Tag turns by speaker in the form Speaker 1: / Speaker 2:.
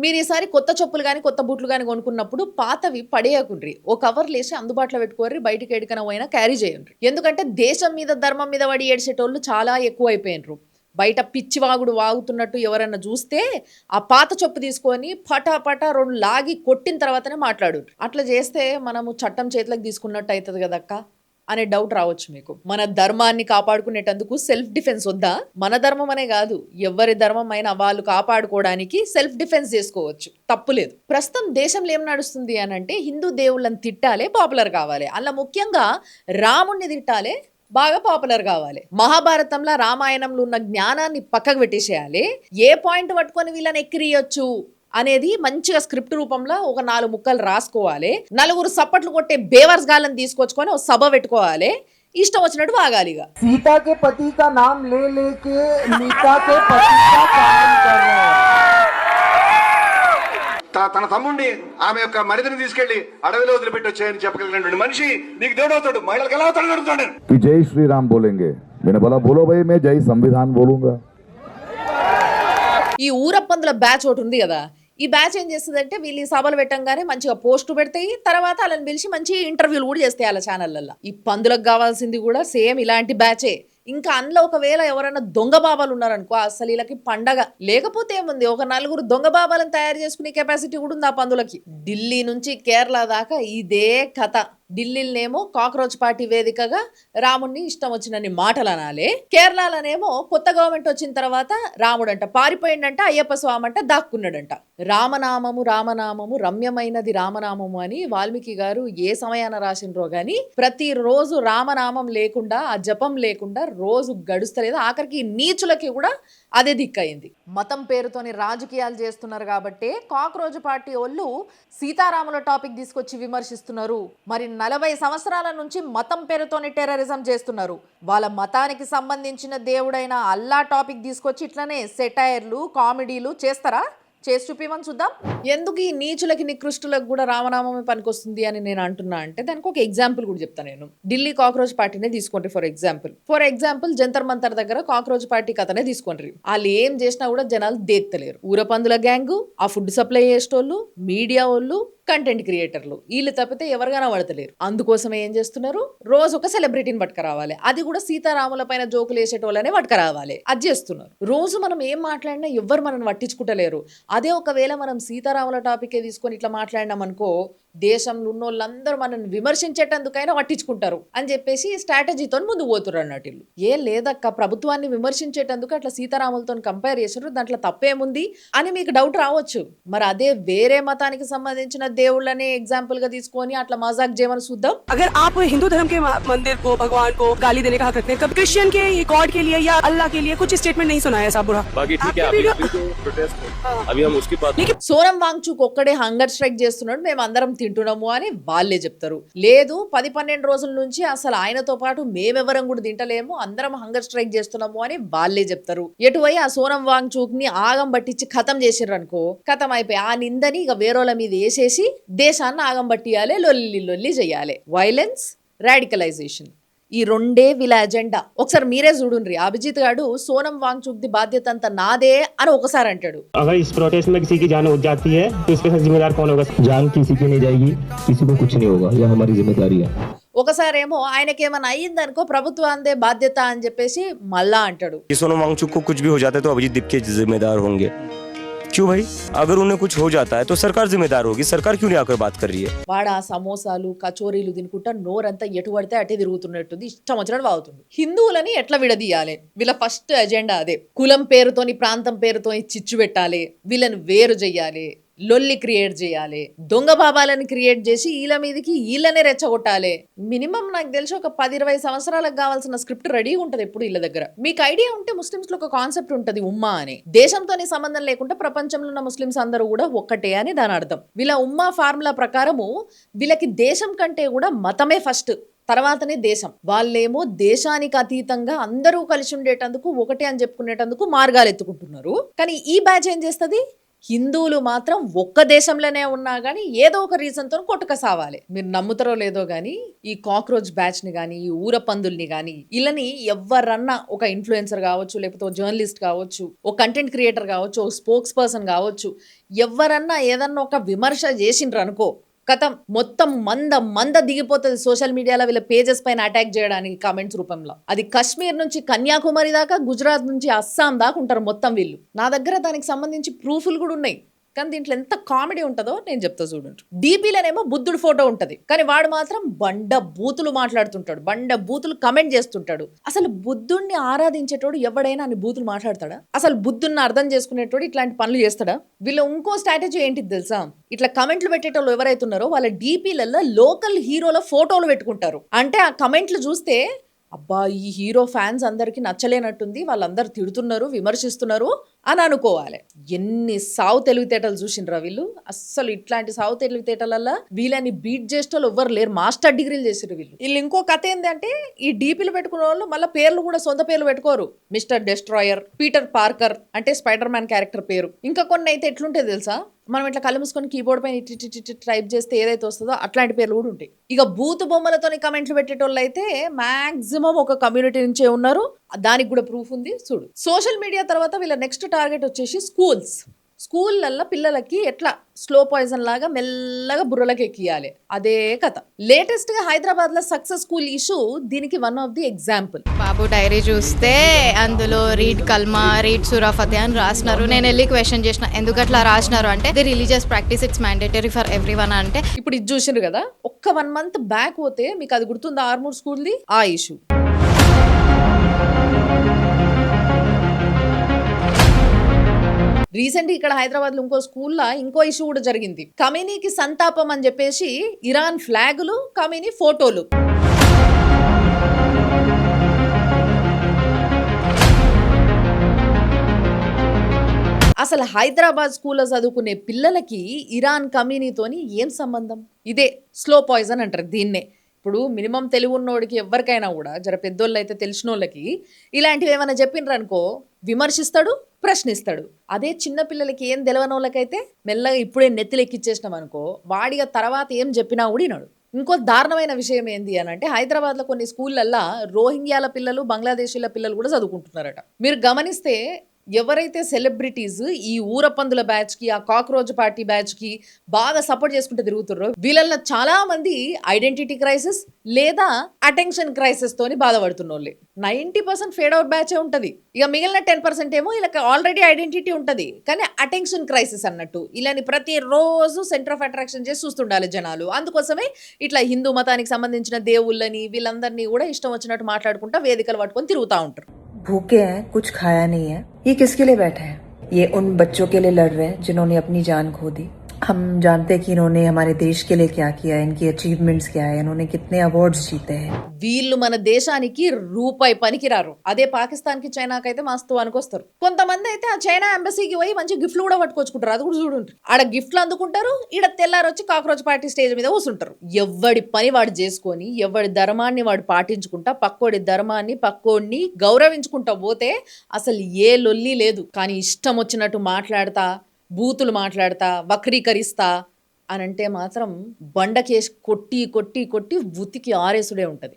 Speaker 1: మీరు ఈసారి కొత్త చెప్పులు గాని, కొత్త బూట్లు గాని కొనుక్కున్నప్పుడు పాతవి పడేయకుండ్రి. ఓ కవర్‌లేసి అందుబాటులో పెట్టుకోర్రి. బయటికి ఎడికన పోయినా క్యారీ చేయండ్రి. ఎందుకంటే దేశం మీద, ధర్మం మీద పడి ఏడిసేటోళ్ళు చాలా ఎక్కువైపోయిండ్రు. బయట పిచ్చివాగుడు వాగుతున్నట్టు ఎవరన్నా చూస్తే ఆ పాత చెప్పు తీసుకొని పటా 2 లాగి కొట్టిన తర్వాతనే మాట్లాడుండ్రి. అట్లా చేస్తే మనము చట్టం చేతులకు తీసుకున్నట్టు అయితది కదక్కా అనే డౌట్ రావచ్చు మీకు. మన ధర్మాన్ని కాపాడుకునేటందుకు సెల్ఫ్ డిఫెన్స్ వద్దా? మన ధర్మం అనే కాదు, ఎవరి ధర్మం అయినా వాళ్ళు కాపాడుకోవడానికి సెల్ఫ్ డిఫెన్స్ చేసుకోవచ్చు, తప్పులేదు. ప్రస్తుతం దేశంలో ఏం నడుస్తుంది అని అంటే హిందూ దేవుళ్ళని తిట్టాలే, పాపులర్ కావాలి. అలా ముఖ్యంగా రాముణ్ణి తిట్టాలే, బాగా పాపులర్ కావాలి. మహాభారతంలో రామాయణంలో ఉన్న జ్ఞానాన్ని పక్కకు పెట్టేసేయాలి. ఏ పాయింట్ పట్టుకొని వీళ్ళని ఎక్కిరియొచ్చు అనేది మంచిగా స్క్రిప్ట్ రూపంలో ఒక 4 ముక్కలు రాసుకోవాలి. నలుగురు సప్పట్లు కొట్టే బేవర్స్ గాళ్ళని తీసుకొచ్చుకొని ఒక సభ పెట్టుకోవాలి. ఇష్టం వచ్చినట్టు వాగాలి. ఇక
Speaker 2: सीता के पति का नाम ले लेके मीता के पति का काम कर रहे हैं.
Speaker 3: తన తమ్ముడిని ఆమె యొక్క మరిదిని తీసుకెళ్లి అడవిలో వదిలిపెట్టి వచ్చాయని చెప్పగలిగినటువంటి మనిషి నీకు దేవుడు అవుతాడు, మహిళలకు ఎలా అవుతాడు అడుగుతాడు.
Speaker 4: कि जय श्री राम बोलेंगे. मैंने बोला बोलो भाई, मैं जय संविधान बोलूंगा.
Speaker 1: ఈ ఊరప్పందుల బ్యాచ్ ఒకటి ఉంది కదా, ఈ బ్యాచ్ ఏం చేస్తుందంటే వీళ్ళు ఈ సభలు పెట్టంగానే మంచిగా పోస్టు పెడతాయి. తర్వాత వాళ్ళని పిలిచి మంచి ఇంటర్వ్యూలు కూడా చేస్తాయి వాళ్ళ ఛానళ్ళల్లో. ఈ పందులకు కావాల్సింది కూడా సేమ్ ఇలాంటి బ్యాచే. ఇంకా అందులో ఒకవేళ ఎవరైనా దొంగ బాబాలు ఉన్నారనుకో అసలు వీళ్ళకి పండగ. లేకపోతే ఏముంది, ఒక 4 దొంగ బాబాలను తయారు చేసుకునే కెపాసిటీ కూడా ఉంది ఆ పందులకి. ఢిల్లీ నుంచి కేరళ దాకా ఇదే కథ. ఢిల్లీలోనేమో కాక్రోచ్ పార్టీ వేదికగా రాముడిని ఇష్టం వచ్చినన్ని మాటలు అనాలి. కేరళలోనేమో కొత్త గవర్నమెంట్ వచ్చిన తర్వాత రాముడంట పారిపోయిండంట, అయ్యప్ప స్వామి అంట దాక్కున్నాడంట. రామనామము రామనామము రమ్యమైనది రామనామము అని వాల్మీకి గారు ఏ సమయాన రాసినరో గాని ప్రతిరోజు రామనామం లేకుండా, ఆ జపం లేకుండా రోజు గడుస్తలేదు. ఆఖరికి నీచులకి కూడా అదే దిక్కయింది. మతం పేరుతోని రాజకీయాలు చేస్తున్నారు కాబట్టి కాక్రోచ్ పార్టీ వాళ్ళు సీతారాముల టాపిక్ తీసుకొచ్చి విమర్శిస్తున్నారు. మరి 40 సంవత్సరాల నుంచి మతం పేరుతోని టెర్రరిజం చేస్తున్నారు. వాళ్ళ మతానికి సంబంధించిన దేవుడైన అల్లా టాపిక్ తీసుకొచ్చి ఇట్లనే సెటైర్లు, కామెడీలు చేస్తారా? చేసి చూపిమని చూద్దాం. ఎందుకు ఈ నీచులకి నికృష్టులకు కూడా రామనామమే పనికొస్తుంది అని నేను అంటున్నా అంటే దానికి ఒక ఎగ్జాంపుల్ కూడా చెప్తాను నేను. ఢిల్లీ కాక్రోచ్ పార్టీనే తీసుకోండి ఫర్ ఎగ్జాంపుల్ జంతర్ మంతర్ దగ్గర కాక్రోచ్ పార్టీ కథనే తీసుకోండి. వాళ్ళు ఏం చేసినా కూడా జనాలు దేత్తలేరు. ఊరపందుల గ్యాంగు, ఆ ఫుడ్ సప్లై చేసేటోళ్ళు, మీడియా వాళ్ళు, కంటెంట్ క్రియేటర్లు, వీళ్ళు తప్పితే ఎవరిగానా పడతలేరు. అందుకోసమే ఏం చేస్తున్నారు, రోజు ఒక సెలబ్రిటీని పట్టుకరావాలి. అది కూడా సీతారాముల పైన జోకులు వేసేటోళ్ళనే పట్టుకరావాలి. అది చేస్తున్నారు. రోజు మనం ఏం మాట్లాడినా ఎవ్వరు మనల్ని పట్టించుకుంటలేరు. అదే ఒకవేళ మనం సీతారాముల టాపికే తీసుకొని ఇట్లా మాట్లాడినాం అనుకో, దేశంలో ఉన్న వాళ్ళందరూ మనల్ని విమర్శించేటందుకైనా పట్టించుకుంటారు అని చెప్పేసి స్ట్రాటజీతో ముందు పోతున్నారు అన్నట్టు. ఏం లేదక్క, ప్రభుత్వాన్ని విమర్శించేటందుకు అట్లా సీతారాములతో కంపేర్ చేసారు, దాంట్లో తప్పేముంది అని మీకు డౌట్ రావచ్చు. మరి అదే వేరే మతానికి సంబంధించిన దేవుళ్ళని ఎగ్జాంపుల్ గా తీసుకొని అట్లా మజాక్ చేయమని చూద్దాం.
Speaker 5: अगर आप हिंदू धर्म के मंदिर को, भगवान को गाली देने का हक रखते हैं, कभी क्रिश्चियन के गॉड के लिए या अल्लाह के लिए कुछ स्टेटमेंट नहीं सुनाया ऐसा बुरा?
Speaker 6: बाकी ठीक है, अभी तो प्रोटेस्ट है, अभी हम उसकी बात.
Speaker 1: సోనం వాంగ్చుక్ ఒక్కడే హంగర్ స్ట్రైక్ చేస్తున్నాడు, మేము అందరం తింటున్నాము అని వాళ్ళే చెప్తారు. లేదు 10-12 రోజుల నుంచి అసలు ఆయనతో పాటు మేమెవరం కూడా తింటలేము, అందరం హంగర్ స్ట్రైక్ చేస్తున్నాము అని వాళ్ళే చెప్తారు. ఎటువై ఆ సోనం వాంగ్చుక్ ని ఆగం పట్టించి ఖతం చేసిర్రు అనుకో, ఖతం అయిపోయి ఆ నిందని ఇక వేరేల మీద వేసేసి దేశాన్ని ఆగం పట్టియాలి, లొల్లి చెయ్యాలి. వైలెన్స్, రాడికలైజేషన్, ఈ రెండే వీళ్ళ అజెండా. ఒకసారి మీరే చూడుండ్రి, అభిజిత్ గాడు సోనం వాంగ్చుక్ ది బాధ్యత అంతా నాదే అని ఒకసారి అంటాడు.
Speaker 7: अगर इस प्रोटेस्ट में किसी की जान उठ जाती है तो इसके जिम्मेदार कौन होगा? जान किसी की नहीं जाएगी, किसी को कुछ नहीं होगा, यह हमारी जिम्मेदारी है.
Speaker 1: ఒకసారేమో ఆయనకేమైనా అయ్యిందనుకో ప్రభుత్వాందే బాధ్యత అని చెప్పేసి మళ్ళా అంటాడు.
Speaker 6: सोनम वांगचुक को कुछ भी हो जाता है तो अभिजीत दीप के जिम्मेदार होंगे. क्यों भाई? अगर उन्हें कुछ हो जाता है तो सरकार जिम्मेदार होगी. सरकार क्यों नहीं आकर बात कर रही है?
Speaker 1: వాడు ఆ సమోసాలు కచోరీలు తినుకుంటా నోరంతా ఎటు పడితే అటే తిరుగుతున్నట్టుంది, ఇష్టం వచ్చినట్టు వాగుతుంది. హిందువులని ఎట్లా విడదీయాలి, వీళ్ళ ఫస్ట్ ఎజెండా అదే. కులం పేరుతోని, ప్రాంతం పేరుతోని చిచ్చు పెట్టాలి, వీళ్ళని వేరు చెయ్యాలి, లొల్లి క్రియేట్ చేయాలి, దొంగ బాబాలని క్రియేట్ చేసి వీళ్ళ మీదకి వీళ్ళనే రెచ్చగొట్టాలి. మినిమం నాకు తెలిసి ఒక 10-20 సంవత్సరాలకు కావాల్సిన స్క్రిప్ట్ రెడీగా ఉంటది ఎప్పుడు వీళ్ళ దగ్గర. మీకు ఐడియా ఉంటే ముస్లిమ్స్ లో ఒక కాన్సెప్ట్ ఉంటది ఉమ్మా అని. దేశంతోనే సంబంధం లేకుండా ప్రపంచంలో ఉన్న ముస్లిమ్స్ అందరూ కూడా ఒక్కటే అని దాని అర్థం. వీళ్ళ ఉమ్మా ఫార్ములా ప్రకారము వీళ్ళకి దేశం కంటే కూడా మతమే ఫస్ట్, తర్వాతనే దేశం. వాళ్ళేమో దేశానికి అతీతంగా అందరూ కలిసి ఉండేటందుకు, ఒకటే అని చెప్పుకునేటందుకు మార్గాలు ఎత్తుకుంటున్నారు. కానీ ఈ బ్యాచ్ ఏం చేస్తుంది, హిందువులు మాత్రం ఒక్క దేశంలోనే ఉన్నా కానీ ఏదో ఒక రీజన్తో కొట్టుక సావాలి. మీరు నమ్ముతారో లేదో కానీ ఈ కాక్రోచ్ బ్యాచ్ ని కానీ, ఈ ఊర పందుల్ని కానీ, ఇళ్ళని ఎవరన్నా ఒక ఇన్ఫ్లుయెన్సర్ కావచ్చు, లేకపోతే ఒక జర్నలిస్ట్ కావచ్చు, ఒక కంటెంట్ క్రియేటర్ కావచ్చు, ఒక స్పోక్స్ పర్సన్ కావచ్చు, ఎవరన్నా ఏదన్నా ఒక విమర్శ చేసిండ్రు అనుకో, కథం మొత్తం మంద దిగిపోతుంది సోషల్ మీడియాలో వీళ్ళ పేజెస్ పైన అటాక్ చేయడానికి కామెంట్స్ రూపంలో. అది కశ్మీర్ నుంచి కన్యాకుమారి దాకా, గుజరాత్ నుంచి అస్సాం దాకా ఉంటారు మొత్తం వీళ్ళు. నా దగ్గర దానికి సంబంధించి ప్రూఫ్లు కూడా ఉన్నాయి. కానీ దీంట్లో ఎంత కామెడీ ఉంటుందో నేను చెప్తా చూడండి. డీపీలోనేమో బుద్ధుడు ఫోటో ఉంటది, కానీ వాడు మాత్రం బండ బూతులు మాట్లాడుతుంటాడు, బండ బూతులు కమెంట్ చేస్తుంటాడు. అసలు బుద్ధుడిని ఆరాధించేటోడు ఎవడైనా అని బూతులు మాట్లాడతాడా? అసలు బుద్ధుడిని అర్థం చేసుకునేటోడు ఇట్లాంటి పనులు చేస్తాడా? వీళ్ళ ఇంకో స్ట్రాటజీ ఏంటిది తెలుసా? ఇట్లా కమెంట్లు పెట్టేటోళ్ళు ఎవరైతే ఉన్నారో వాళ్ళ డీపీలలో లోకల్ హీరోల ఫోటోలు పెట్టుకుంటారు. అంటే ఆ కమెంట్లు చూస్తే అబ్బా ఈ హీరో ఫ్యాన్స్ అందరికి నచ్చలేనట్టుంది, వాళ్ళందరూ తిడుతున్నారు, విమర్శిస్తున్నారు అని అనుకోవాలి. ఎన్ని సావు తెలివితేటలు చూసిండ్రా వీళ్ళు. అస్సలు ఇట్లాంటి సావు తెలివితేటలల్లా వీళ్ళని బీట్ చేసేటోళ్ళు ఎవ్వరు లేరు. మాస్టర్ డిగ్రీలు చేసారు వీళ్ళు. వీళ్ళు ఇంకో కథ ఏంటంటే ఈ డీపీలు పెట్టుకునే వాళ్ళు మళ్ళీ పేర్లు కూడా సొంత పేర్లు పెట్టుకోరు. మిస్టర్ డెస్ట్రాయర్, పీటర్ పార్కర్ అంటే స్పైడర్ మ్యాన్ క్యారెక్టర్ పేరు. ఇంకా కొన్ని అయితే ఎట్లుంటే తెలుసా, మనం ఇట్లా కళ్ళు మూసుకొని కీబోర్డ్ పైన టైప్ చేస్తే ఏదైతే వస్తుందో అట్లాంటి పేర్లు కూడా ఉంటాయి. ఇక బూత్ బొమ్మలతో కమెంట్లు పెట్టేటోళ్ళు అయితే మాక్సిమం ఒక కమ్యూనిటీ నుంచే ఉన్నారు. దానికి కూడా ప్రూఫ్ ఉంది చూడు. సోషల్ మీడియా తర్వాత వీళ్ళ నెక్స్ట్ టార్గెట్ వచ్చేసి స్కూళ్ళల్లో పిల్లలకి ఎట్లా స్లో పాయిజన్ లాగా మెల్లగా బుర్రలకు ఎక్కియాలి, అదే కథ. లేటెస్ట్ గా హైదరాబాద్ లో సక్సెస్ స్కూల్ ఇష్యూ దీనికి one of the example.
Speaker 8: Babu diary చూస్తే అందులో రీడ్ కల్మా, రీడ్ సూరా ఫతే అని రాసినారు. నేను వెళ్ళి క్వశ్చన్ చేసిన ఎందుకు అట్లా రాసినారు అంటే the religious practice it's mandatory for everyone అంటే.
Speaker 1: ఇప్పుడు ఇది చూసిండ్రు కదా, ఒక్క 1 month బ్యాక్ పోతే మీకు అది గుర్తుంది, ఆర్మూర్ స్కూల్ది ఆ ఇష్యూ. రీసెంట్ ఇక్కడ హైదరాబాద్ లో ఇంకో స్కూల్లో ఇంకో ఇష్యూ కూడా జరిగింది. కమీనీకి సంతాపం అని చెప్పేసి ఇరాన్ ఫ్లాగులు, కమీనీ ఫోటోలు. అసలు హైదరాబాద్ స్కూల్లో చదువుకునే పిల్లలకి ఇరాన్ కమీనీతోని ఏం సంబంధం? ఇదే స్లో పాయిజన్ అంటారు దీన్నే. ఇప్పుడు మినిమం తెలివి ఉన్నోడికి ఎవరికైనా కూడా, జర పెద్దోళ్ళు అయితే తెలిసిన వాళ్ళకి ఇలాంటివి ఏమైనా చెప్పిండ్రు అనుకో విమర్శిస్తాడు, ప్రశ్నిస్తాడు. అదే చిన్నపిల్లలకి ఏం తెలియని వాళ్ళకైతే మెల్లగా ఇప్పుడే నెత్తిలెక్కిచ్చేసినాం అనుకో, వాడిగా తర్వాత ఏం చెప్పినా కూడా వినడు. ఇంకో దారుణమైన విషయం ఏంది అని అంటే, హైదరాబాద్లో కొన్ని స్కూళ్ళల్లో రోహింగ్యాల పిల్లలు, బంగ్లాదేశీల పిల్లలు కూడా చదువుకుంటున్నారట. మీరు గమనిస్తే ఎవరైతే సెలబ్రిటీస్ ఈ ఊర పందుల బ్యాచ్ కి, ఆ కాక్రోచ్ పార్టీ బ్యాచ్ కి బాగా సపోర్ట్ చేసుకుంటూ తిరుగుతుర్రో వీళ్ళల్లో చాలా మంది ఐడెంటిటీ క్రైసిస్ లేదా అటెన్షన్ క్రైసిస్ తోని బాధపడుతున్న వాళ్ళే. 90% ఫేడ్ అవుట్ బ్యాచే ఉంటది. ఇక మిగిలిన 10% ఏమో వీళ్ళకి ఆల్రెడీ ఐడెంటిటీ ఉంటది, కానీ అటెన్షన్ క్రైసిస్ అన్నట్టు వీళ్ళని ప్రతిరోజు సెంటర్ ఆఫ్ అట్రాక్షన్ చేసి చూస్తుండాలి జనాలు. అందుకోసమే ఇట్లా హిందూ మతానికి సంబంధించిన దేవుళ్ళని వీళ్ళందరినీ కూడా ఇష్టం వచ్చినట్టు మాట్లాడుకుంటా వేదికలు పట్టుకొని తిరుగుతూ ఉంటారు.
Speaker 9: भूखे हैं, कुछ खाया नहीं है, ये किसके लिए बैठे हैं? ये उन बच्चों के लिए लड़ रहे हैं जिन्होंने अपनी जान खो दी। हम जानते हैं कि इन्होंने हमारे देश के लिए क्या किया है, इनकी अचीवमेंट्स क्या है, इन्होंने कितने अवार्ड्स जीते हैं.
Speaker 1: వీళ్ళు మన దేశానికి రూపాయి పనికిరారు. అదే పాకిస్తాన్ కి, చైనాకి అయితే మస్తు అనుకొస్తారు. కొంతమంది అయితే ఆ చైనా ఎంబసీకి పోయి మంచి గిఫ్ట్లు కూడా పట్టుకొచ్చుకుంటారు. అది కూడా చూడుంటారు. ఆడ గిఫ్ట్లు అందుకుంటారు, ఈడ తెల్లారు వచ్చి కాక్రోచ్ పార్టీ స్టేజ్ మీద కూర్చుంటారు. ఎవడి పని వాడు చేసుకొని, ఎవడి ధర్మాన్ని వాడు పాటించుకుంటా, పక్కోడి ధర్మాన్ని, పక్కోడిని గౌరవించుకుంటా పోతే అసలు ఏ లొల్లి లేదు. కానీ ఇష్టం వచ్చినట్టు మాట్లాడతా, బూతులు మాట్లాడతా, వక్రీకరిస్తా అనంటే మాత్రం బండకేసి కొట్టి కొట్టి కొట్టి ఉతికి ఆరేసుడే ఉంటది.